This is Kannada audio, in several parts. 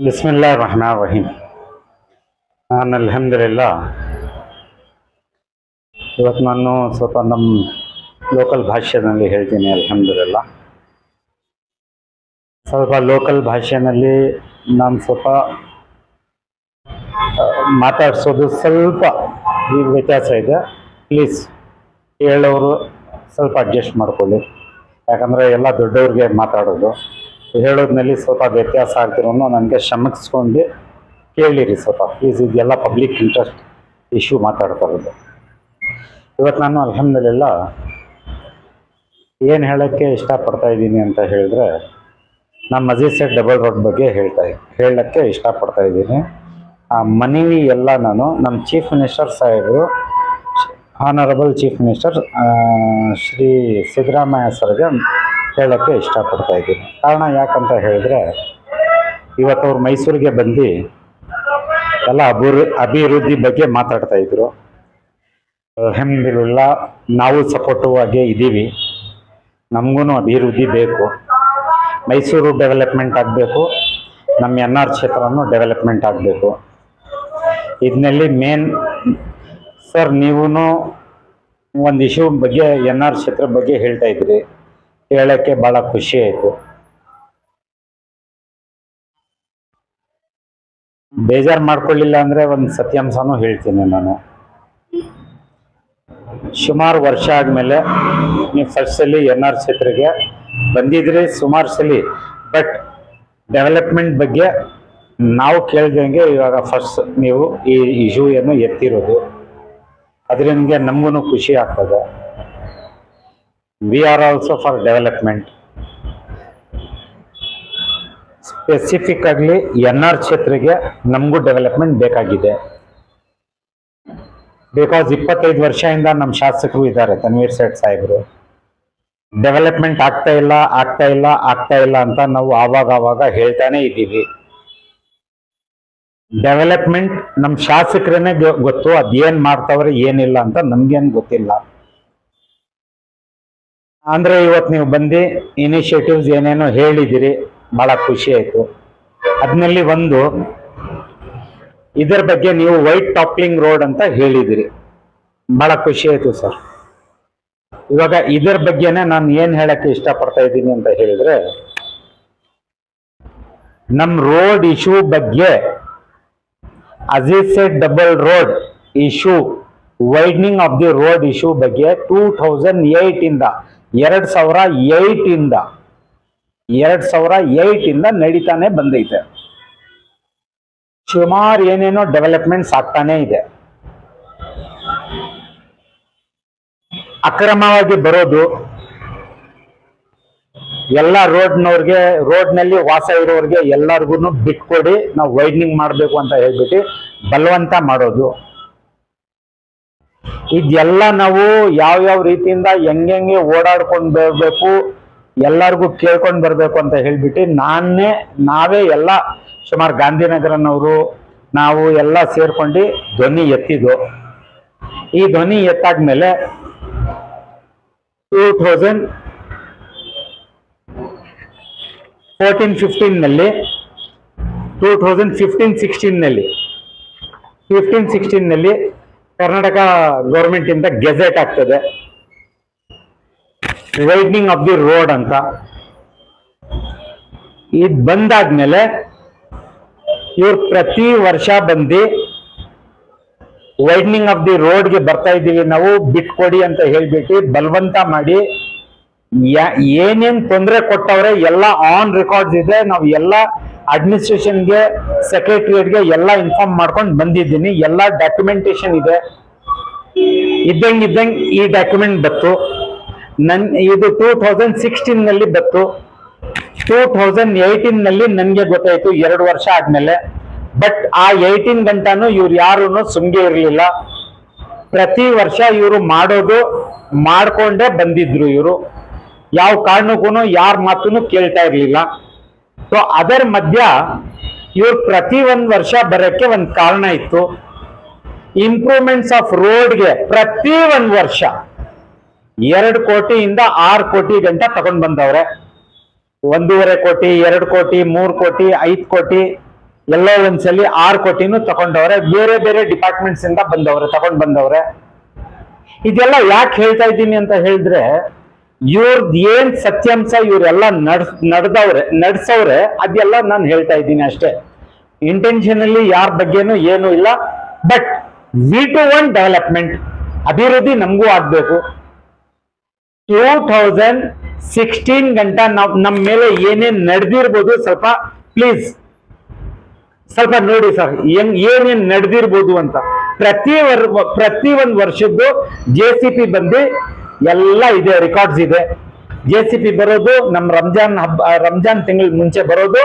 ಬಿಸ್ಮಿಲ್ಲಾಹಿರ್ ರಹಮಾನಿರ್ ರಹೀಮ್. ನಾನು ಅಲ್ಹಮ್ದುಲಿಲ್ಲಾ ಇವತ್ತು ನಾನು ಸ್ವಲ್ಪ ನಮ್ಮ ಲೋಕಲ್ ಭಾಷೆಯಲ್ಲಿ ಹೇಳ್ತೀನಿ. ಅಲ್ಹಮ್ದುಲಿಲ್ಲಾ ಸ್ವಲ್ಪ ಲೋಕಲ್ ಭಾಷೆಯಲ್ಲಿ ನಾನು ಸ್ವಲ್ಪ ಮಾತಾಡ್ಸೋದು ಸ್ವಲ್ಪ ಈ ವ್ಯತ್ಯಾಸ ಇದೆ. ಪ್ಲೀಸ್ ಹೇಳೋರು ಸ್ವಲ್ಪ ಅಡ್ಜಸ್ಟ್ ಮಾಡ್ಕೊಳ್ಳಿ, ಯಾಕಂದರೆ ಎಲ್ಲ ದೊಡ್ಡವ್ರಿಗೆ ಮಾತಾಡೋದು. ಹೇಳೋದ್ರಲ್ಲಿ ಸ್ವಲ್ಪ ವ್ಯತ್ಯಾಸ ಆಗ್ತಿರೋ ನನಗೆ ಕ್ಷಮಿಸ್ಕೊಂಡು ಕೇಳಿರಿ ಸ್ವಲ್ಪ ಪ್ಲೀಸ್. ಇದೆಲ್ಲ ಪಬ್ಲಿಕ್ ಇಂಟ್ರೆಸ್ಟ್ ಇಶ್ಯೂ ಮಾತಾಡ್ತಾರದು. ಇವತ್ತು ನಾನು ಅಲ್ಹಮ್ದುಲಿಲ್ಲಾ ಏನು ಹೇಳೋಕ್ಕೆ ಇಷ್ಟಪಡ್ತಾ ಇದ್ದೀನಿ ಅಂತ ಹೇಳಿದ್ರೆ, ನಮ್ಮ ಅಜೀಜ್ ಸೇಠ್ ಡಬಲ್ ರೋಡ್ ಬಗ್ಗೆ ಹೇಳೋಕ್ಕೆ ಇಷ್ಟಪಡ್ತಾ ಇದ್ದೀನಿ. ಆ ಮನವಿ ಎಲ್ಲ ನಾನು ನಮ್ಮ ಚೀಫ್ ಮಿನಿಸ್ಟರ್ ಸಾಹೇಬರು, honourable chief minister Shri Siddaramaiah ಸರ್ಗೆ ಹೇಳೋಕ್ಕೆ ಇಷ್ಟಪಡ್ತಾ ಇದ್ದೀನಿ. ಕಾರಣ ಯಾಕಂತ ಹೇಳಿದ್ರೆ, ಇವತ್ತು ಅವ್ರು ಮೈಸೂರಿಗೆ ಬಂದು ಎಲ್ಲ ಅಭಿವೃದ್ಧಿ ಬಗ್ಗೆ ಮಾತಾಡ್ತಾ ಇದ್ರು. ಅಲ್ಹಮ್ದುಲಿಲ್ಲಾ ನಾವು ಸಪೋರ್ಟಿವ್ ಆಗಿ ಇದ್ದೀವಿ. ನಮಗೂ ಅಭಿವೃದ್ಧಿ ಬೇಕು, ಮೈಸೂರು ಡೆವಲಪ್ಮೆಂಟ್ ಆಗಬೇಕು, ನಮ್ಮ NR ಕ್ಷೇತ್ರನೂ ಡೆವಲಪ್ಮೆಂಟ್ ಆಗಬೇಕು. ಇದರಲ್ಲಿ ಮೇನ್ ಸರ್, ನೀವು ಒಂದು ಇಶ್ಯೂ ಬಗ್ಗೆ NR ಕ್ಷೇತ್ರ ಬಗ್ಗೆ ಹೇಳ್ತಾ ಇದ್ರಿ, ಹೇಳೋಕ್ಕೆ ಭಾಳ ಖುಷಿ ಆಯಿತು. ಬೇಜಾರು ಮಾಡ್ಕೊಳ್ಳಿಲ್ಲ ಅಂದರೆ ಒಂದು ಸತ್ಯಾಂಶನೂ ಹೇಳ್ತೀನಿ ನಾನು. ಸುಮಾರು ವರ್ಷ ಆದಮೇಲೆ ನೀವು ಫಸ್ಟ್ ಸಲ NR ಕ್ಷೇತ್ರಕ್ಕೆ ಬಂದಿದ್ರಿ, ಸುಮಾರು ಸಲ. ಬಟ್ ಡೆವಲಪ್ಮೆಂಟ್ ಬಗ್ಗೆ ನಾವು ಕೇಳ್ದಂಗೆ ಇವಾಗ ಫಸ್ಟ್ ನೀವು ಈ ಇಶ್ಯೂಯನ್ನು ಎತ್ತಿರೋದು, ಅದರಿಂದ ನಮಗೂ ಖುಷಿ ಆಗ್ತದೆ. We are also for development. Specific ಆಗಲಿ NR ಕ್ಷೇತ್ರಕ್ಕೆ ನಮಗೂ ಡೆವಲಪ್ಮೆಂಟ್ ಬೇಕಾಗಿದೆ. ಬಿಕಾಸ್ 25 ವರ್ಷದಿಂದ ನಮ್ಮ ಶಾಸಕರು ಇದ್ದಾರೆ, ತನ್ವೀರ್ ಸೇಠ್ ಸಾಹೇಬರು. ಡೆವಲಪ್ಮೆಂಟ್ ಆಗ್ತಾ ಇಲ್ಲ ಅಂತ ನಾವು ಆವಾಗ ಹೇಳ್ತಾನೆ ಇದ್ದೀವಿ. ಡೆವಲಪ್ಮೆಂಟ್ ನಮ್ಮ ಶಾಸಕರನ್ನೇ ಗೊತ್ತು, ಅದೇನ್ ಮಾಡ್ತಾವ್ರೆ ಏನಿಲ್ಲ ಅಂತ ನಮ್ಗೇನು ಗೊತ್ತಿಲ್ಲ. ಅಂದ್ರೆ ಇವತ್ತು ನೀವು ಬಂದು ಇನಿಷಿಯೇಟಿವ್ಸ್ ಏನೇನೋ ಹೇಳಿದಿರಿ, ಬಹಳ ಖುಷಿ ಆಯ್ತು. ಅದ್ರಲ್ಲಿ ಒಂದು ಇದರ ಬಗ್ಗೆ ನೀವು ವೈಟ್ ಟಾಪ್ಲಿಂಗ್ ರೋಡ್ ಅಂತ ಹೇಳಿದಿರಿ, ಬಹಳ ಖುಷಿ ಆಯ್ತು ಸರ್. ಇವಾಗ ಇದರ ಬಗ್ಗೆನೆ ನಾನು ಏನ್ ಹೇಳಕ್ಕೆ ಇಷ್ಟಪಡ್ತಾ ಇದ್ದೀನಿ ಅಂತ ಹೇಳಿದ್ರೆ, ನಮ್ ರೋಡ್ ಇಶ್ಯೂ ಬಗ್ಗೆ, Aziz Sait double road issue, widening of the road issue ಬಗ್ಗೆ 2008 ಇಂದ 2008 ಇಂದ ನಡೀತಾನೆ ಬಂದೈತೆ. ಸುಮಾರು ಏನೇನೋ ಡೆವಲಪ್ಮೆಂಟ್ಸ್ ಆಗ್ತಾನೆ ಇದೆ. ಅಕ್ರಮವಾಗಿ ಬರೋದು, ಎಲ್ಲ ರೋಡ್ನಲ್ಲಿ ವಾಸ ಇರೋರಿಗೆ ಎಲ್ಲರಿಗೂ ಬಿಟ್ಕೊಡಿ, ನಾವು ವೈಡ್ನಿಂಗ್ ಮಾಡಬೇಕು ಅಂತ ಹೇಳ್ಬಿಟ್ಟು ಬಲವಂತ ಮಾಡೋದು, ಇದೆಲ್ಲ ನಾವು ಯಾವ ರೀತಿಯಿಂದ ಹೆಂಗೆ ಓಡಾಡ್ಕೊಂಡು ಬರಬೇಕು, ಎಲ್ಲರಿಗೂ ಕೇಳ್ಕೊಂಡು ಬರಬೇಕು ಅಂತ ಹೇಳ್ಬಿಟ್ಟು ನಾವೇ ಎಲ್ಲ ಸುಮಾರು ಗಾಂಧಿನಗರನವರು ನಾವು ಎಲ್ಲ ಸೇರ್ಕೊಂಡು ಧ್ವನಿ ಎತ್ತಿದ್ದು. ಈ ಧ್ವನಿ ಎತ್ತಾದ್ಮೇಲೆ 2014-15 ನಲ್ಲಿ 2015-16 ನಲ್ಲಿ ಕರ್ನಾಟಕ ಗೌರ್ಮೆಂಟ್ ಇಂದ ಗೆಜೆಟ್ ಆಗ್ತದೆ, ವೈಡ್ನಿಂಗ್ ಆಫ್ ದಿ ರೋಡ್ ಅಂತ. ಇದು ಬಂದಾದ್ಮೇಲೆ ಇವ್ರು ಪ್ರತಿ ವರ್ಷ ಬಂದು ವೈಡ್ನಿಂಗ್ ಆಫ್ ದಿ ರೋಡ್ಗೆ ಬರ್ತಾ ಇದ್ದೀವಿ ನಾವು, ಬಿಟ್ಕೊಡಿ ಅಂತ ಹೇಳ್ಬಿಟ್ಟು ಬಲವಂತ ಮಾಡಿ ಏನೇನ್ ತೊಂದರೆ ಕೊಟ್ಟವ್ರೆ ಎಲ್ಲ ಆನ್ ರೆಕಾರ್ಡ್ಸ್ ಇದೆ. ನಾವು ಎಲ್ಲ ಅಡ್ಮಿನಿಸ್ಟ್ರೇಷನ್ಗೆ, ಸೆಕ್ರೆಟರಿಯೇಟ್ಗೆ ಎಲ್ಲ ಇನ್ಫಾರ್ಮ್ ಮಾಡ್ಕೊಂಡು ಬಂದಿದ್ದೀನಿ, ಎಲ್ಲ ಡಾಕ್ಯುಮೆಂಟೇಶನ್ ಇದೆ. ಇದ್ದಂಗೆ ಈ ಡಾಕ್ಯುಮೆಂಟ್ ಬತ್ತು. ಇದು 2016 ನಲ್ಲಿ ಬತ್ತು. 2018 ನಲ್ಲಿ ನನ್ಗೆ ಗೊತ್ತಾಯ್ತು, 2 ವರ್ಷ ಆದ್ಮೇಲೆ. ಬಟ್ ಆ 18 ಗಂಟನೂ ಇವ್ರು ಯಾರು ಸುಮ್ಗೆ ಇರಲಿಲ್ಲ. ಪ್ರತಿ ವರ್ಷ ಇವರು ಮಾಡ್ಕೊಂಡೇ ಬಂದಿದ್ರು. ಇವರು ಯಾವ ಕಾರಣಕ್ಕೂ ಯಾರ ಮಾತನ್ನು ಕೇಳ್ತಾ ಇರ್ಲಿಲ್ಲ. ಸೊ ಅದರ ಮಧ್ಯ ಇವ್ರು ಪ್ರತಿ ಒಂದು ವರ್ಷ ಬರೋಕ್ಕೆ ಒಂದು ಕಾರಣ ಇತ್ತು. ಇಂಪ್ರೂವ್ಮೆಂಟ್ಸ್ ಆಫ್ ರೋಡ್ಗೆ ಪ್ರತಿ ಒಂದು ವರ್ಷ 2 ಕೋಟಿಯಿಂದ 6 ಕೋಟಿ ಗಂಟ ತಗೊಂಡ್ ಬಂದವ್ರೆ. 1.5 ಕೋಟಿ, 2 ಕೋಟಿ, 3 ಕೋಟಿ, 5 ಕೋಟಿ ಎಲ್ಲೋ ಒಂದ್ಸಲಿ 6 ಕೋಟಿನೂ ತಗೊಂಡವ್ರೆ, ಬೇರೆ ಬೇರೆ ಡಿಪಾರ್ಟ್ಮೆಂಟ್ಸ್ ಇಂದ ತಗೊಂಡ್ ಬಂದವ್ರೆ. ಇದೆಲ್ಲ ಯಾಕೆ ಹೇಳ್ತಾ ಇದ್ದೀನಿ ಅಂತ ಹೇಳಿದ್ರೆ, ಇವ್ರದ್ ಏನ್ ಸತ್ಯಾಂಶ ಇವರೆಲ್ಲ ನಡ್ಸವ್ರೆ ಅದೆಲ್ಲ ನಾನು ಹೇಳ್ತಾ ಇದ್ದೀನಿ ಅಷ್ಟೇ. ಇಂಟೆನ್ಷನಲಿ ಯಾರ ಬಗ್ಗೆನೂ ಏನು ಇಲ್ಲ. ಬಟ್ V21 ಡೆವಲಪ್ಮೆಂಟ್ ಅಭಿವೃದ್ಧಿ ನಮಗೂ ಆಗ್ಬೇಕು. 2016 ಗಂಟ ನಮ್ಮ ಮೇಲೆ ಏನೇನ್ ನಡೆದಿರ್ಬೋದು ಸ್ವಲ್ಪ ಪ್ಲೀಸ್ ಸ್ವಲ್ಪ ನೋಡಿ ಸರ್, ಏನೇನ್ ನಡೆದಿರ್ಬೋದು ಅಂತ. ಪ್ರತಿ ಒಂದು ವರ್ಷದ್ದು JCP ಬಂದು ಎಲ್ಲ ಇದೆ, ರೆಕಾರ್ಡ್ಸ್ ಇದೆ. JCP ಬರೋದು ನಮ್ಮ ರಂಜಾನ್ ತಿಂಗಳ ಮುಂಚೆ ಬರೋದು,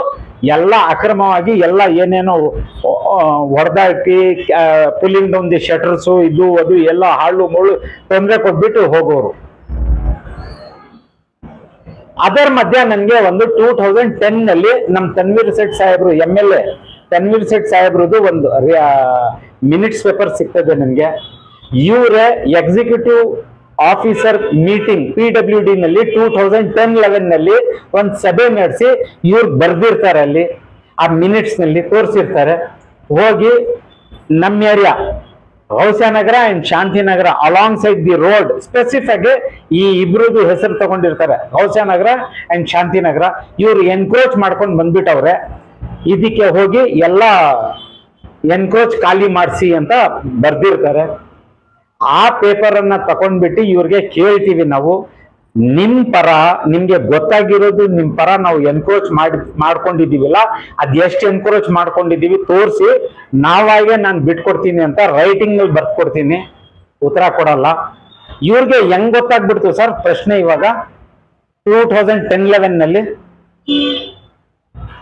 ಎಲ್ಲ ಅಕ್ರಮವಾಗಿ ಎಲ್ಲ ಏನೇನೋ ಹೊಡೆದಾಕಿ ಪುಲ್ಲಿಂಗ್ ಡೌನ್ ದಿ ಶಟರ್ಸು ಇದು ಅದು ಎಲ್ಲ ಹಾಳು ಮುಳ್ಳು ತೊಂದರೆ ಕೊಟ್ಬಿಟ್ಟು ಹೋಗೋರು. ಅದರ ಮಧ್ಯ ನನಗೆ ಒಂದು 2010 ನಲ್ಲಿ ನಮ್ಮ ತನ್ವೀರ್ ಸೇಠ್ ಸಾಹೇಬ್ರು MLA ತನ್ವೀರ್ ಸೇಠ್ ಸಾಹೇಬ್ರದ್ದು ಒಂದು ಮಿನಿಟ್ಸ್ ಪೇಪರ್ ಸಿಗ್ತದೆ ನನಗೆ. ಇವರೇ ಎಕ್ಸಿಕ್ಯೂಟಿವ್ ಆಫೀಸರ್ ಮೀಟಿಂಗ್ PWD ನಲ್ಲಿ 2010-11 ನಲ್ಲಿ ಒಂದು ಸಭೆ ನಡೆಸಿ ಇವ್ರು ಬರ್ದಿರ್ತಾರೆ, ಅಲ್ಲಿ ಆ ಮಿನಿಟ್ಸ್ ನಲ್ಲಿ ತೋರಿಸಿರ್ತಾರೆ. ಹೋಗಿ ನಮ್ಮ area Gousianagar and Shantinagar along side the road specific ಈ ಇಬ್ರದ್ದು ಹೆಸರು ತಗೊಂಡಿರ್ತಾರೆ, ಗೌಸಿಯಾನಗರ ಅಂಡ್ ಶಾಂತಿನಗರ. ಇವ್ರು ಎನ್ಕ್ರೋಚ್ ಮಾಡ್ಕೊಂಡು ಬಂದ್ಬಿಟ್ಟವ್ರೆ. ಇದಕ್ಕೆ ಹೋಗಿ ಎಲ್ಲ ಎನ್ಕ್ರೋಚ್ ಖಾಲಿ ಮಾಡಿಸಿ ಅಂತ ಬರ್ದಿರ್ತಾರೆ. ಆ ಪೇಪರ್ ಅನ್ನ ತಕೊಂಡ್ಬಿಟ್ಟು ಇವ್ರಿಗೆ ಕೇಳ್ತೀವಿ ನಾವು, ನಿಮ್ ಪರ ನಿಮ್ಗೆ ಗೊತ್ತಾಗಿರೋದು ನಿಮ್ ಪರ ನಾವು ಎನ್ಕ್ರೋಚ್ ಮಾಡ್ಕೊಂಡಿದೀವಿಲ್ಲ, ಅದ್ ಎಷ್ಟು ಎನ್ಕ್ರೋಚ್ ಮಾಡ್ಕೊಂಡಿದೀವಿ ತೋರಿಸಿ, ನಾವಾಗೆ ನಾನು ಬಿಟ್ಕೊಡ್ತೀನಿ ಅಂತ ರೈಟಿಂಗ್ ನಲ್ಲಿ ಬರ್ಕೊಡ್ತೀನಿ. ಉತ್ತರ ಕೊಡಲ್ಲ. ಇವ್ರಿಗೆ ಹೆಂಗ್ ಗೊತ್ತಾಗ್ಬಿಡ್ತು ಸರ್ ಪ್ರಶ್ನೆ ಇವಾಗ 2010-11 ನಲ್ಲಿ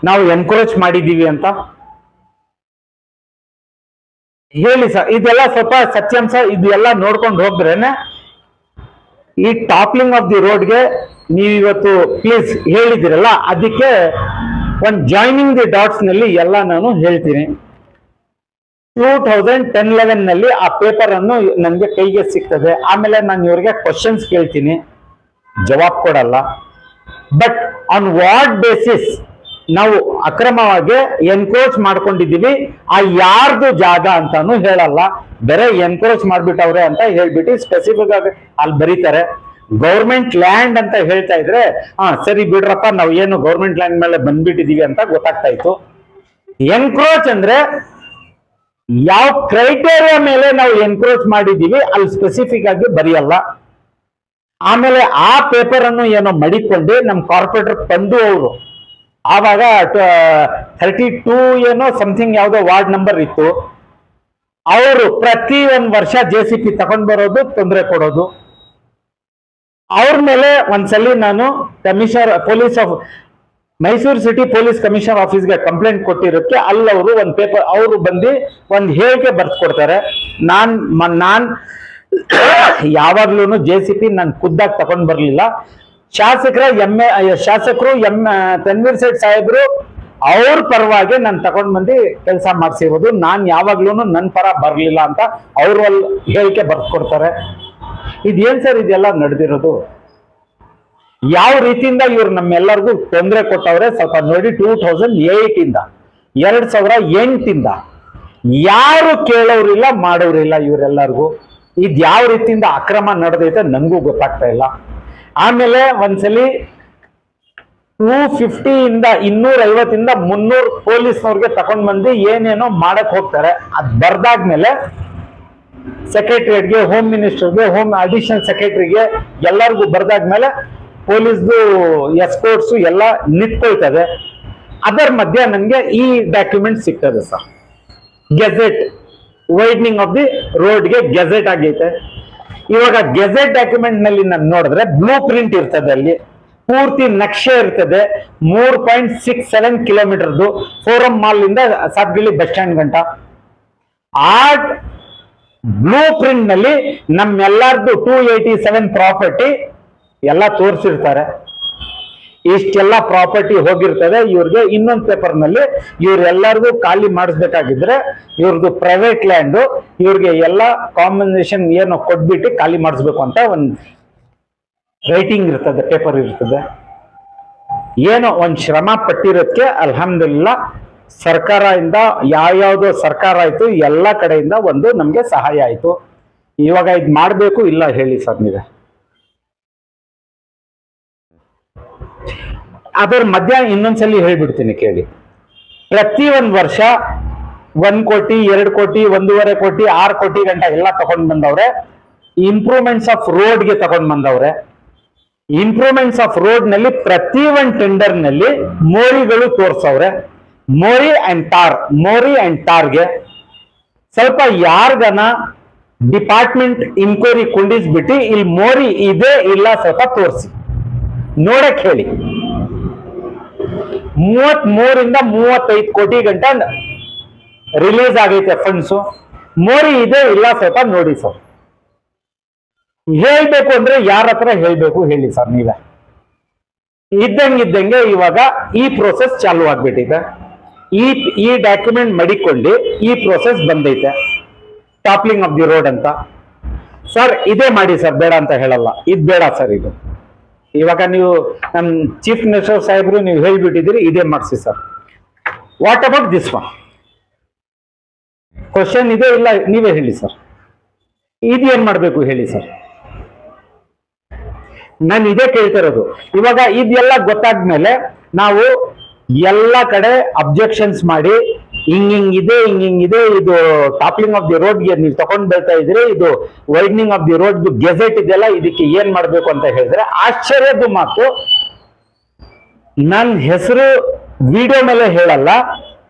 ನಾವು ಎನ್ಕ್ರೋಚ್ ಮಾಡಿದೀವಿ ಅಂತ ಹೇಳಿ ಸರ್. ಇದೆಲ್ಲ ಸ್ವಲ್ಪ ಸತ್ಯಾಂಶ, ಇದೆಲ್ಲ ನೋಡ್ಕೊಂಡು ಹೋಗ್ದ್ರೇನೆ ಈ ಟಾಪ್ಲಿಂಗ್ ಆಫ್ ದಿ ರೋಡ್ಗೆ ನೀವು ಇವತ್ತು ಪ್ಲೀಸ್ ಹೇಳಿದಿರಲ್ಲ, ಅದಕ್ಕೆ ಒಂದು ಜಾಯ್ನಿಂಗ್ ದಿ ಡಾಟ್ಸ್ ನಲ್ಲಿ ಎಲ್ಲ ನಾನು ಹೇಳ್ತೀನಿ. 2010-11 ನಲ್ಲಿ ಆ ಪೇಪರ್ ಅನ್ನು ನನಗೆ ಕೈಗೆ ಸಿಗ್ತದೆ. ಆಮೇಲೆ ನಾನು ಇವ್ರಿಗೆ ಕ್ವಶನ್ಸ್ ಕೇಳ್ತೀನಿ, ಜವಾಬ್ ಕೊಡಲ್ಲ. ಬಟ್ ಆನ್ ವಾಟ್ ಬೇಸಿಸ್ ನಾವು ಅಕ್ರಮವಾಗಿ ಎನ್ಕ್ರೋಚ್ ಮಾಡ್ಕೊಂಡಿದೀವಿ, ಆ ಯಾರ್ದು ಜಾಗ ಅಂತಾನು ಹೇಳಲ್ಲ, ಬೇರೆ ಎನ್ಕ್ರೋಚ್ ಮಾಡ್ಬಿಟ್ಟವ್ರೆ ಅಂತ ಹೇಳ್ಬಿಟ್ಟು ಸ್ಪೆಸಿಫಿಕ್ ಆಗಿ ಅಲ್ಲಿ ಬರೀತಾರೆ. ಗೌರ್ಮೆಂಟ್ ಲ್ಯಾಂಡ್ ಅಂತ ಹೇಳ್ತಾ ಇದ್ರೆ ಸರಿ ಬಿಡ್ರಪ್ಪ, ನಾವು ಏನು ಗೌರ್ಮೆಂಟ್ ಲ್ಯಾಂಡ್ ಮೇಲೆ ಬಂದ್ಬಿಟ್ಟಿದೀವಿ ಅಂತ ಗೊತ್ತಾಗ್ತಾ ಇತ್ತು. ಎನ್ಕ್ರೋಚ್ ಅಂದ್ರೆ ಯಾವ ಕ್ರೈಟೇರಿಯಾ ಮೇಲೆ ನಾವು ಎನ್ಕ್ರೋಚ್ ಮಾಡಿದೀವಿ ಅಲ್ಲಿ ಸ್ಪೆಸಿಫಿಕ್ ಆಗಿ ಬರೆಯಲ್ಲ. ಆಮೇಲೆ ಆ ಪೇಪರ್ ಅನ್ನು ಏನೋ ಮಡಿಕೊಂಡು ನಮ್ಮ ಕಾರ್ಪೊರೇಟರ್ ತಂದು ಅವರು ಆವಾಗ 32 ಏನೋ ಸಮಥಿಂಗ್ ಯಾವುದೋ ವಾರ್ಡ್ ನಂಬರ್ ಇತ್ತು, ಅವರು ಪ್ರತಿ ಒಂದು ವರ್ಷ JCP ತಗೊಂಡ್ ಬರೋದು, ತೊಂದರೆ ಕೊಡೋದು. ಅವ್ರ ಮೇಲೆ ಒಂದ್ಸಲಿ ನಾನು ಮೈಸೂರು ಸಿಟಿ ಪೊಲೀಸ್ ಕಮಿಷನರ್ ಆಫೀಸ್ಗೆ ಕಂಪ್ಲೇಂಟ್ ಕೊಟ್ಟಿರೋಕ್ಕೆ ಅಲ್ಲವರು ಒಂದು ಪೇಪರ್ ಅವರು ಬಂದು ಒಂದು ಹೇಳಿಕೆ ಬರ್ದು ಕೊಡ್ತಾರೆ. ನಾನ್ ಯಾವಾಗ್ಲೂ JCP ನಾನು ಖುದ್ದಾಗಿ ತಗೊಂಡ್ ಬರ್ಲಿಲ್ಲ. ಶಾಸಕರು ತನ್ವೀರ್ ಸೇಠ್ ಸಾಹೇಬ್ರು ಅವ್ರ ಪರವಾಗಿ ನಾನು ತಗೊಂಡ್ ಬಂದು ಕೆಲಸ ಮಾಡಿಸಿರೋದು. ನಾನ್ ಯಾವಾಗ್ಲೂ ನನ್ನ ಪರ ಬರ್ಲಿಲ್ಲ ಅಂತ ಅವರು ಅಲ್ಲಿ ಹೇಳಿಕೆ ಬರ್ದು ಕೊಡ್ತಾರೆ. ಇದೇನ್ ಸರ್ ಇದೆಲ್ಲ ನಡೆದಿರೋದು? ಯಾವ ರೀತಿಯಿಂದ ಇವ್ರು ನಮ್ಮೆಲ್ಲರಿಗೂ ತೊಂದರೆ ಕೊಟ್ಟವ್ರೆ ಸ್ವಲ್ಪ ನೋಡಿ. 2008 ಯಾರು ಕೇಳೋರಿಲ್ಲ, ಮಾಡೋರಿಲ್ಲ ಇವರೆಲ್ಲರಿಗೂ. ಇದ್ ಯಾವ ರೀತಿಯಿಂದ ಅಕ್ರಮ ನಡೆದೈತೆ ನನಗೂ ಗೊತ್ತಾಗ್ತಾ ಇಲ್ಲ. ಆಮೇಲೆ ಒಂದ್ಸಲಿ 250 300 ಪೊಲೀಸ್ನವ್ರಿಗೆ ತಕೊಂಡ್ ಬಂದು ಏನೇನೋ ಮಾಡಕ್ ಹೋಗ್ತಾರೆ. ಅದ್ ಬರ್ದಾದ್ಮೇಲೆ ಸೆಕ್ರೆಟರಿಯೇಟ್ಗೆ, ಹೋಮ್ ಮಿನಿಸ್ಟರ್ಗೆ, ಹೋಮ್ ಅಡಿಷನಲ್ ಸೆಕ್ರೆಟರಿಗೆ ಎಲ್ಲರಿಗೂ ಬರ್ದಾದ್ಮೇಲೆ ಪೊಲೀಸ್ದು ಎಸ್ಕೋರ್ಟ್ಸು ಎಲ್ಲ ನಿಂತ್ಕೊಳ್ತದೆ. ಅದರ ಮಧ್ಯ ನನಗೆ ಈ ಡಾಕ್ಯುಮೆಂಟ್ ಸಿಗ್ತದೆ sir. Gazette widening of the ರೋಡ್ಗೆ ಗೆಜೆಟ್ ಆಗೈತೆ. ಇವಾಗ ಗೆಜೆಟ್ ಡಾಕ್ಯುಮೆಂಟ್ ನಲ್ಲಿ ನಾನು ನೋಡಿದ್ರೆ ಬ್ಲೂ ಪ್ರಿಂಟ್ ಇರ್ತದೆ, ಅಲ್ಲಿ ಪೂರ್ತಿ ನಕ್ಷೆ ಇರ್ತದೆ. 3.67 ಕಿಲೋಮೀಟರ್ದು ಫೋರಂ ಮಾಲ್ ಇಂದ ಸಾತ್ಗಿಳಿ ಬಸ್ ಸ್ಟ್ಯಾಂಡ್ ಗಂಟ. ಆ ಬ್ಲೂ ಪ್ರಿಂಟ್ ನಲ್ಲಿ ನಮ್ಮೆಲ್ಲರದು 287 ಪ್ರಾಪರ್ಟಿ ಎಲ್ಲ ತೋರಿಸಿರ್ತಾರೆ. ಇಷ್ಟೆಲ್ಲ ಪ್ರಾಪರ್ಟಿ ಹೋಗಿರ್ತದೆ. ಇವ್ರಿಗೆ ಇನ್ನೊಂದು ಪೇಪರ್ ನಲ್ಲಿ ಇವ್ರೆಲ್ಲರಿಗೂ ಖಾಲಿ ಮಾಡಿಸ್ಬೇಕಾಗಿದ್ರೆ ಇವ್ರದ್ದು ಪ್ರೈವೇಟ್ ಲ್ಯಾಂಡ್, ಇವ್ರಿಗೆ ಎಲ್ಲ ಕಾಂಪನ್ಸೇಷನ್ ಏನೋ ಕೊಟ್ಬಿಟ್ಟು ಖಾಲಿ ಮಾಡಿಸ್ಬೇಕು ಅಂತ ಒಂದು ರೈಟಿಂಗ್ ಇರ್ತದೆ, ಪೇಪರ್ ಇರ್ತದೆ. ಏನೋ ಒಂದು ಶ್ರಮ ಪಟ್ಟಿರೋದಕ್ಕೆ ಅಲ್ಹಮ್ದುಲಿಲ್ಲಾ ಸರ್ಕಾರದಿಂದ ಯಾವ್ಯಾವ್ದು ಸರ್ಕಾರ ಆಯ್ತು ಎಲ್ಲ ಕಡೆಯಿಂದ ಒಂದು ನಮ್ಗೆ ಸಹಾಯ ಆಯ್ತು. ಇವಾಗ ಇದು ಮಾಡ್ಬೇಕು ಇಲ್ಲ ಹೇಳಿ ಸರ್ ನೀವೇ. ಅದರ ಮಧ್ಯ ಇನ್ನೊಂದ್ಸಲಿ ಹೇಳ್ಬಿಡ್ತೀನಿ ಕೇಳಿ. ಪ್ರತಿ ಒಂದು ವರ್ಷ 1 ಕೋಟಿ 2 ಕೋಟಿ 1.5 ಕೋಟಿ 6 ಕೋಟಿ ಗಂಟ ಎಲ್ಲ ತಗೊಂಡ್ ಬಂದವ್ರೆ. ಇಂಪ್ರೂವ್ಮೆಂಟ್ಸ್ ಆಫ್ ರೋಡ್ಗೆ ತಗೊಂಡ್ ಬಂದವ್ರೆ. ಇಂಪ್ರೂವ್ಮೆಂಟ್ಸ್ ಆಫ್ ರೋಡ್ ನಲ್ಲಿ ಪ್ರತಿ ಒಂದು ಟೆಂಡರ್ ನಲ್ಲಿ ಮೋರಿಗಳು ತೋರ್ಸವ್ರೆ. ಮೋರಿ ಅಂಡ್ ಟಾರ್ಗೆ ಸ್ವಲ್ಪ ಯಾರ್ಗನ ಡಿಪಾರ್ಟ್ಮೆಂಟ್ ಇನ್ಕ್ವೈರಿ ಕುಂಡಿಸ್ಬಿಟ್ಟು ಇಲ್ಲಿ ಮೋರಿ ಇದೆ ಇಲ್ಲ ಸ್ವಲ್ಪ ತೋರಿಸಿ ನೋಡಕ್ ಹೇಳಿ. 33 ಇಂದ 35 ಕೋಟಿ ಗಂಟ ರಿಲೀಸ್ ಆಗೈತೆ ಫಂಡ್ಸು. ಮೋರಿ ಇದೆ ಇಲ್ಲ ಸ್ವಲ್ಪ ನೋಡಿ ಸರ್. ಹೇಳ್ಬೇಕು ಅಂದ್ರೆ ಯಾರ ಹತ್ರ ಹೇಳ್ಬೇಕು ಹೇಳಿ ಸರ್ ನೀವೇ. ಇದ್ದಂಗೆ ಇವಾಗ ಈ ಪ್ರೋಸೆಸ್ ಚಾಲು ಆಗ್ಬಿಟ್ಟಿದೆ. ಈ ಡಾಕ್ಯುಮೆಂಟ್ ಮಡಿಕೊಂಡು ಈ ಪ್ರೋಸೆಸ್ ಬಂದೈತೆ, ಟಾಪ್ಲಿಂಗ್ ಆಫ್ ದಿ ರೋಡ್ ಅಂತ. ಸರ್ ಇದೇ ಮಾಡಿ ಸರ್, ಬೇಡ ಅಂತ ಹೇಳಲ್ಲ, ಇದು ಬೇಡ ಸರ್. ಇದು ಇವಾಗ ನೀವು ನಮ್ಮ ಚೀಫ್ ಮಿನಿಸ್ಟರ್ ಸಾಹೇಬ್ರು ನೀವು ಹೇಳ್ಬಿಟ್ಟಿದ್ದೀರಿ, ಇದೇ ಮಾಡಿಸಿ sir. What about this one? Question ಇದೆ ಇಲ್ಲ ನೀವೇ ಹೇಳಿ ಸರ್. ಇದೇನ್ ಮಾಡ್ಬೇಕು ಹೇಳಿ ಸರ್. ನಾನು ಇದೇ ಕೇಳ್ತಿರೋದು. ಇವಾಗ ಇದೆಲ್ಲ ಗೊತ್ತಾದ್ಮೇಲೆ ನಾವು ಎಲ್ಲ ಕಡೆ ಅಬ್ಜೆಕ್ಷನ್ಸ್ ಮಾಡಿ ಹಿಂಗಿಂಗಿದೆ, ಇದು ಟಾಪ್ಲಿಂಗ್ ಆಫ್ ದಿ ರೋಡ್ಗೆ ನೀವು ತಗೊಂಡ್ ಬರ್ತಾ ಇದ್ರಿ, ಇದು widening of the road gazette ಇದೆಯಲ್ಲ, ಇದಕ್ಕೆ ಏನ್ ಮಾಡ್ಬೇಕು ಅಂತ ಹೇಳಿದ್ರೆ ಆಶ್ಚರ್ಯದ ಮಾತು. ನನ್ನ ಹೆಸರು ವಿಡಿಯೋ ಮೇಲೆ ಹೇಳಲ್ಲ,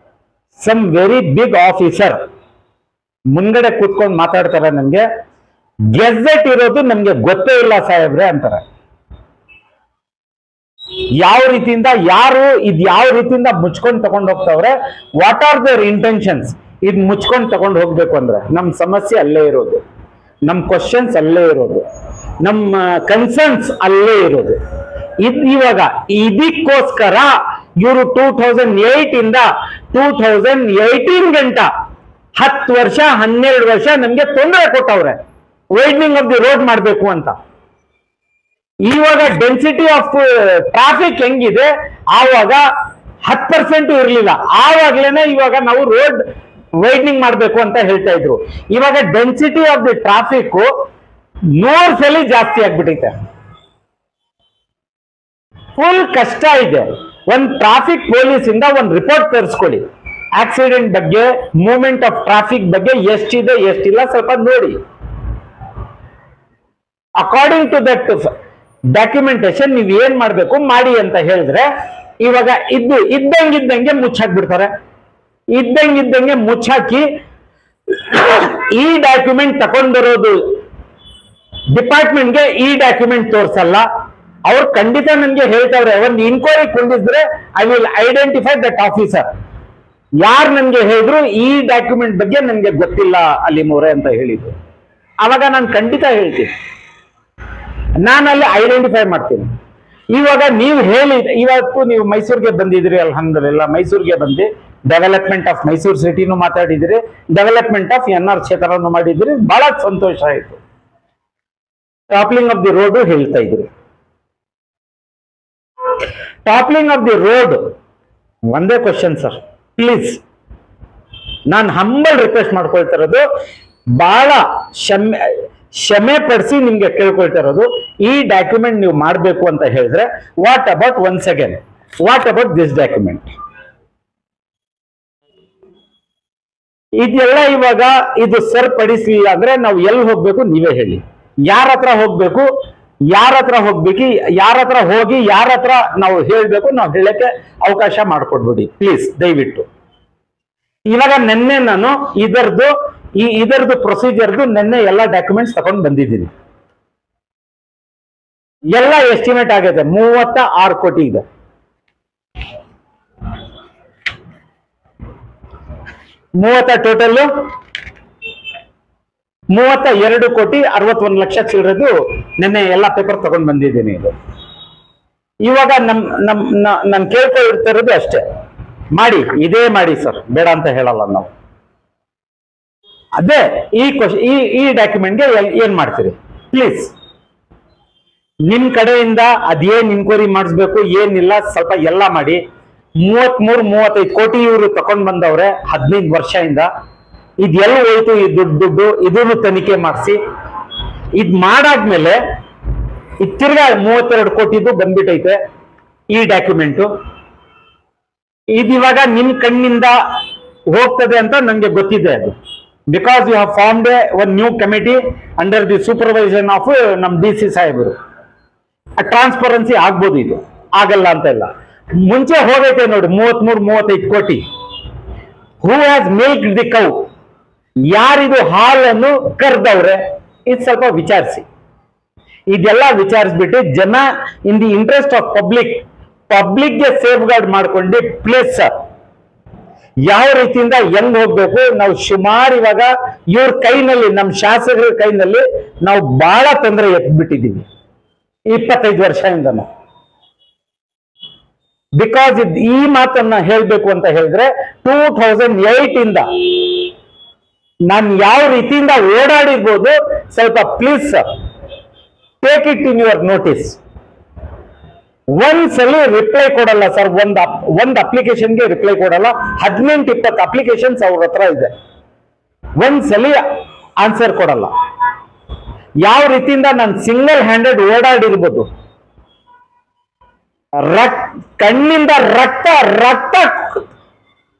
ಸಮ್ ವೆರಿ ಬಿಗ್ ಆಫೀಸರ್ ಮುಂದ್ಗಡೆ ಕೂತ್ಕೊಂಡು ಮಾತಾಡ್ತಾರೆ. ನಮ್ಗೆ ಗೆಜೆಟ್ ಇರೋದು ನಮ್ಗೆ ಗೊತ್ತೇ ಇಲ್ಲ ಸಾಹೇಬ್ರೆ ಅಂತಾರೆ. ಯಾವ ರೀತಿಯಿಂದ ಯಾರು ಇದು ಯಾವ ರೀತಿಯಿಂದ ಮುಚ್ಕೊಂಡು ತಗೊಂಡು ಹೋಗ್ತಾವ್ರೆ, ವಾಟ್ ಆರ್ ದೇರ್ ಇಂಟೆನ್ಷನ್ಸ್? ಇದು ಮುಚ್ಕೊಂಡು ತಗೊಂಡು ಹೋಗ್ಬೇಕು ಅಂದ್ರೆ ನಮ್ ಸಮಸ್ಯೆ ಅಲ್ಲೇ ಇರೋದು, ನಮ್ ಕ್ವಶನ್ಸ್ ಅಲ್ಲೇ ಇರೋದು, ನಮ್ಮ ಕನ್ಸರ್ನ್ಸ್ ಅಲ್ಲೇ ಇರೋದು. ಇವಾಗ ಇದಕ್ಕೋಸ್ಕರ ಇವರು 2008 ಇಂದ 2018 ಗಂಟ 10 ವರ್ಷ 12 ವರ್ಷ ನಮ್ಗೆ ತೊಂದರೆ ಕೊಟ್ಟವ್ರೆ ವೈಡ್ನಿಂಗ್ ಆಫ್ ದಿ ರೋಡ್ ಮಾಡ್ಬೇಕು ಅಂತ. ಇವಾಗ ಡೆನ್ಸಿಟಿ ಆಫ್ ಟ್ರಾಫಿಕ್ ಹೆಂಗಿದೆ, ಆವಾಗ 10% ಇರ್ಲಿಲ್ಲ, ಆವಾಗ್ಲೇನೆ ಇವಾಗ ನಾವು ರೋಡ್ ವೈಡ್ನಿಂಗ್ ಮಾಡ್ಬೇಕು ಅಂತ ಹೇಳ್ತಾ ಇದ್ರು. ಇವಾಗ ಡೆನ್ಸಿಟಿ ಆಫ್ ದಿ ಟ್ರಾಫಿಕ್ 100 ಸಲ ಜಾಸ್ತಿ ಆಗ್ಬಿಟ್ಟೈತೆ. ಫುಲ್ ಕಷ್ಟ ಇದೆ. ಒಂದ್ ಟ್ರಾಫಿಕ್ ಪೊಲೀಸ್ ಇಂದ ಒಂದ್ ರಿಪೋರ್ಟ್ ತರಿಸ್ಕೊಳ್ಳಿ, ಆಕ್ಸಿಡೆಂಟ್ ಬಗ್ಗೆ, ಮೂವ್ಮೆಂಟ್ ಆಫ್ ಟ್ರಾಫಿಕ್ ಬಗ್ಗೆ ಎಷ್ಟಿದೆ ಎಷ್ಟಿಲ್ಲ ಸ್ವಲ್ಪ ನೋಡಿ. ಅಕಾರ್ಡಿಂಗ್ ಟು ದಟ್ ಡಾಕ್ಯುಮೆಂಟೇಶನ್ ನೀವು ಏನ್ ಮಾಡ್ಬೇಕು ಮಾಡಿ ಅಂತ ಹೇಳಿದ್ರೆ, ಇವಾಗ ಇದ್ದಂಗೆ ಮುಚ್ಚಾಕ್ಬಿಡ್ತಾರೆ. ಇದ್ದಂಗೆ ಮುಚ್ಚಾಕಿ ಈ ಡಾಕ್ಯುಮೆಂಟ್ ತಗೊಂಡಿರೋದು ಡಿಪಾರ್ಟ್ಮೆಂಟ್ಗೆ ಈ ಡಾಕ್ಯುಮೆಂಟ್ ತೋರ್ಸಲ್ಲ. ಅವ್ರು ಖಂಡಿತ ನನ್ಗೆ ಹೇಳ್ತಾವ್ರೆ, ಒಂದು ಇನ್ಕ್ವೈರಿ ಕೊಂಡಿದ್ರೆ I will identify that officer. ಯಾರು ನನ್ಗೆ ಹೇಳಿದ್ರು ಈ ಡಾಕ್ಯುಮೆಂಟ್ ಬಗ್ಗೆ ನನ್ಗೆ ಗೊತ್ತಿಲ್ಲ ಅಲಿಮೋರೆ ಅಂತ ಹೇಳಿದ್ರು, ಅವಾಗ ನಾನು ಖಂಡಿತ ಹೇಳ್ತೀನಿ, ನಾನು ಅಲ್ಲಿ ಐಡೆಂಟಿಫೈ ಮಾಡ್ತೀನಿ. ಇವಾಗ ನೀವು ಹೇಳಿ, ಇವತ್ತು ನೀವು ಮೈಸೂರಿಗೆ ಬಂದಿದ್ರಿ, ಅಲ್ಹಮ್ದುಲಿಲ್ಲಾ ಮೈಸೂರಿಗೆ ಬಂದು ಡೆವಲಪ್ಮೆಂಟ್ ಆಫ್ ಮೈಸೂರು ಸಿಟಿನೂ ಮಾತಾಡಿದ್ರಿ, ಡೆವಲಪ್ಮೆಂಟ್ ಆಫ್ NR ಕ್ಷೇತ್ರನೂ ಮಾಡಿದ್ರಿ, ಬಹಳ ಸಂತೋಷ ಆಯ್ತು. ಟಾಪ್ಲಿಂಗ್ ಆಫ್ ದಿ ರೋಡ್ ಹೇಳ್ತಾ ಇದ್ರಿ. ಟಾಪ್ಲಿಂಗ್ ಆಫ್ ದಿ ರೋಡ್ ಒಂದೇ ಕ್ವಶನ್ ಸರ್, ಪ್ಲೀಸ್ ನಾನು ಹಂಬಲ್ ರಿಕ್ವೆಸ್ಟ್ ಮಾಡ್ಕೊಳ್ತಾ ಇರೋದು, ಬಹಳ ಕ್ಷಮೆ ಪಡಿಸಿ ನಿಮ್ಗೆ ಕೇಳ್ಕೊಳ್ತಾ ಇರೋದು, ಈ ಡಾಕ್ಯುಮೆಂಟ್ ನೀವು ಮಾಡಬೇಕು ಅಂತ ಹೇಳಿದ್ರೆ what about once again what about this document? ಇದೆಲ್ಲ ಇವಾಗ ಇದು ಸರಿಪಡಿಸಲಿಲ್ಲ ಅಂದ್ರೆ ನಾವು ಎಲ್ಲಿ ಹೋಗ್ಬೇಕು ನೀವೇ ಹೇಳಿ. ಯಾರ ಹತ್ರ ಹೋಗ್ಬೇಕು, ಯಾರ ಹತ್ರ ಹೋಗಿ ಯಾರ ಹತ್ರ ನಾವು ಹೇಳ್ಬೇಕು, ನಾವು ಹೇಳಕ್ಕೆ ಅವಕಾಶ ಮಾಡಿಕೊಡ್ಬಿಡಿ ಪ್ಲೀಸ್ ದಯವಿಟ್ಟು. ಇವಾಗ ನಿನ್ನೆ ನಾನು ಇದರದು ಪ್ರೊಸೀಜರ್ದು ನಿನ್ನೆ ಎಲ್ಲ ಡಾಕ್ಯುಮೆಂಟ್ಸ್ ತಗೊಂಡು ಬಂದಿದ್ದೀನಿ. ಎಲ್ಲ ಎಸ್ಟಿಮೇಟ್ ಆಗಿದೆ, 36 ಕೋಟಿ ಇದೆ. 30 ಟೋಟಲ್ 32 ಕೋಟಿ 61 ಲಕ್ಷ ಚಿಲ್ಲರದು ನಿನ್ನೆ ಎಲ್ಲ ಪೇಪರ್ ತಗೊಂಡು ಬಂದಿದ್ದೀನಿ. ಇದು ಇವಾಗ ನಮ್ ಕೇಳ್ಕೊಂಡಿರ್ತಿರೋದು ಅಷ್ಟೇ, ಮಾಡಿ ಇದೇ ಮಾಡಿ ಸರ್, ಬೇಡ ಅಂತ ಹೇಳಲ್ಲ ನಾವು. ಅದೇ ಈ ಡಾಕ್ಯುಮೆಂಟ್ಗೆ ಏನ್ ಮಾಡ್ತೀರಿ ಪ್ಲೀಸ್, ನಿಮ್ ಕಡೆಯಿಂದ ಅದೇನ್ ಇನ್ಕ್ವೈರಿ ಮಾಡಿಸ್ಬೇಕು ಏನಿಲ್ಲ ಸ್ವಲ್ಪ ಎಲ್ಲ ಮಾಡಿ. 33-35 ಕೋಟಿ ಇವರು ತಕೊಂಡ್ ಬಂದವ್ರೆ 15 ವರ್ಷದಿಂದ. ಇದೆಲ್ಲ ಹೋಯ್ತು ಈ ದುಡ್ಡು ಇದನ್ನು ತನಿಖೆ ಮಾಡಿಸಿ ಇದ್ ಮಾಡಾದ್ಮೇಲೆ ಇದು ತಿರ್ಗಾ 32 ಕೋಟಿದು ಬಂದ್ಬಿಟ್ಟೈತೆ ಈ ಡಾಕ್ಯುಮೆಂಟು. ಇದಿವಾಗ ನಿಮ್ ಕಣ್ಣಿಂದ ಹೋಗ್ತದೆ ಅಂತ ನಂಗೆ ಗೊತ್ತಿದೆ ಅದು. Because you have formed one new committee under the supervision of ನಮ್ DC ಸಾಹೇಬರು. ಟ್ರಾನ್ಸ್ಪರೆನ್ಸಿ ಆಗ್ಬೋದು, ಇದು ಆಗಲ್ಲ ಅಂತ ಇಲ್ಲ. ಮುಂಚೆ ಹೋಗೈತೆ ನೋಡಿ 33-35 ಕೋಟಿ. Who has milked the cow? ಯಾರಿದು ಹಾಲನ್ನು ಕರ್ದವ್ರೆ? ಇದು ಸ್ವಲ್ಪ ವಿಚಾರಿಸಿ. ಇದೆಲ್ಲ ವಿಚಾರಿಸ್ಬಿಟ್ಟು ಜನ ಇನ್ ದಿ ಇಂಟ್ರೆಸ್ಟ್ ಆಫ್ ಪಬ್ಲಿಕ್ಗೆ ಸೇಫ್ ಗಾರ್ಡ್ ಮಾಡ್ಕೊಂಡು ಪ್ಲೇಸ್ ಯಾವ ರೀತಿಯಿಂದ ಹೆಂಗ್ ಹೋಗ್ಬೇಕು. ನಾವು ಸುಮಾರು ಇವಾಗ ಇವ್ರ ಕೈನಲ್ಲಿ, ನಮ್ಮ ಶಾಸಕರ ಕೈನಲ್ಲಿ ನಾವು ಬಹಳ ತೊಂದರೆ ಎತ್ಬಿಟ್ಟಿದ್ದೀವಿ 25 ವರ್ಷದಿಂದನೂ. ಬಿಕಾಸ್ ಈ ಮಾತನ್ನ ಹೇಳ್ಬೇಕು ಅಂತ ಹೇಳಿದ್ರೆ 2008 ಇಂದ ನಾನು ಯಾವ ರೀತಿಯಿಂದ ಓಡಾಡಿರ್ಬೋದು, ಸ್ವಲ್ಪ please take it in your notice. ಒಂದ್ಸಲಿ ರಿಪ್ಲೈ ಕೊಡಲ್ಲ ಸರ್, ಒಂದ್ ಅಪ್ಲಿಕೇಶನ್ಗೆ ರಿಪ್ಲೈ ಕೊಡಲ್ಲ. 18-20 ಅಪ್ಲಿಕೇಶನ್ಸ್ ಅವ್ರ ಹತ್ರ ಇದೆ, ಒಂದ್ಸಲಿ ಆನ್ಸರ್ ಕೊಡಲ್ಲ. ಯಾವ ರೀತಿಯಿಂದ ನಾನು ಸಿಂಗಲ್ ಹ್ಯಾಂಡೆಡ್ ಓಡಾಡಿರ್ಬೋದು. ಕಣ್ಣಿಂದ ರಕ್ತ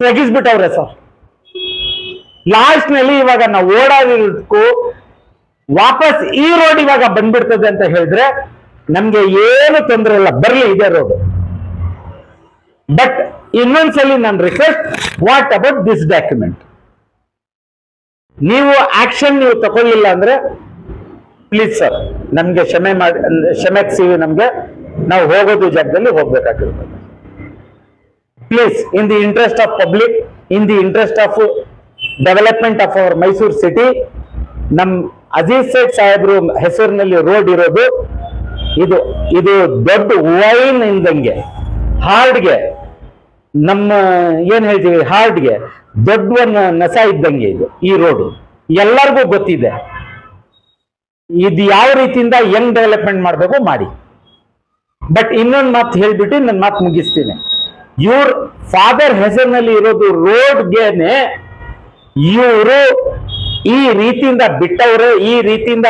ತೆಗಿಸ್ಬಿಟ್ಟವ್ರೆ ಸರ್. ಲಾಸ್ಟ್ ನಲ್ಲಿ ಇವಾಗ ನಾವು ಓಡಾಡಿರೋದಕ್ಕೂ ವಾಪಸ್ ಈ ರೋಡ್ ಇವಾಗ ಬಂದ್ಬಿಡ್ತದೆ ಅಂತ ಹೇಳಿದ್ರೆ ನಮ್ಗೆ ಏನು ತೊಂದರೆ ಇಲ್ಲ, ಬರ್ಲಿ ಇದೆ ರೋಡ್. ಬಟ್ ಇನ್ನೊಂದ್ಸಲಿ ನನ್ನ request, what about this document? ನೀವು ಆಕ್ಷನ್ ನೀವು ತಗೊಳ್ಳಿಲ್ಲ ಅಂದ್ರೆ ಪ್ಲೀಸ್ ಸರ್ ನಮ್ಗೆ ಕ್ಷಮಿಸಿ, ನಮ್ಗೆ ನಾವು ಹೋಗೋದು ಜಾಗದಲ್ಲಿ ಹೋಗ್ಬೇಕಾಗಿರ್ತದೆ. Please, in the interest of public, in the interest of development of our Mysuru city, ನಮ್ ಅಜೀಜ್ ಸೇಠ್ ಸಾಹೇಬ್ರು ಹೆಸರಿನಲ್ಲಿ ರೋಡ್ ಇರೋದು ಇದು ದೊಡ್ಡ ವೈನ್ ಇಲ್ದಂಗೆ, ಹಾರ್ಡ್ಗೆ ನಮ್ಮ ಏನ್ ಹೇಳ್ತೀವಿ ಹಾರ್ಡ್ಗೆ ದೊಡ್ಡ ಒಂದು ನಸ ಇದ್ದಂಗೆ ಇದು ಈ ರೋಡು ಎಲ್ಲರಿಗೂ ಗೊತ್ತಿದೆ. ಇದು ಯಾವ ರೀತಿಯಿಂದ ಹೆಂಗ್ ಡೆವಲಪ್ಮೆಂಟ್ ಮಾಡಬೇಕು ಮಾಡಿ. ಬಟ್ ಇನ್ನೊಂದು ಮಾತು ಹೇಳ್ಬಿಟ್ಟು ನನ್ನ ಮಾತು ಮುಗಿಸ್ತೀನಿ. ಇವ್ರ ಫಾದರ್ ಹೆಸರಿನಲ್ಲಿ ಇರೋದು ರೋಡ್ಗೆನೆ ಇವರು ಈ ರೀತಿಯಿಂದ ಬಿಟ್ಟವ್ರೆ, ಈ ರೀತಿಯಿಂದ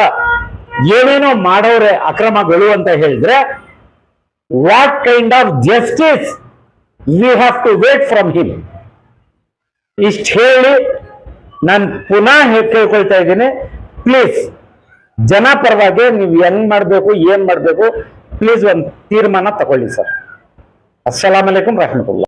ಏನೇನೋ ಮಾಡವ್ರೆ ಅಕ್ರಮಗಳು ಅಂತ ಹೇಳಿದ್ರೆ what kind of justice we have to wait from him. ಇಷ್ಟು ಹೇಳಿ ನಾನು ಪುನಃ ಕೇಳ್ಕೊಳ್ತಾ ಇದ್ದೀನಿ, ಪ್ಲೀಸ್ ಜನ ಪರವಾಗಿ ನೀವು ಹೆಂಗ್ ಮಾಡ್ಬೇಕು ಏನ್ ಮಾಡ್ಬೇಕು ಪ್ಲೀಸ್ ಒಂದು ತೀರ್ಮಾನ ತಗೊಳ್ಳಿ ಸರ್. ಅಸ್ಸಲಾಂ ಅಲೈಕುಂ ರಹಮತುಲ್ಲಾ.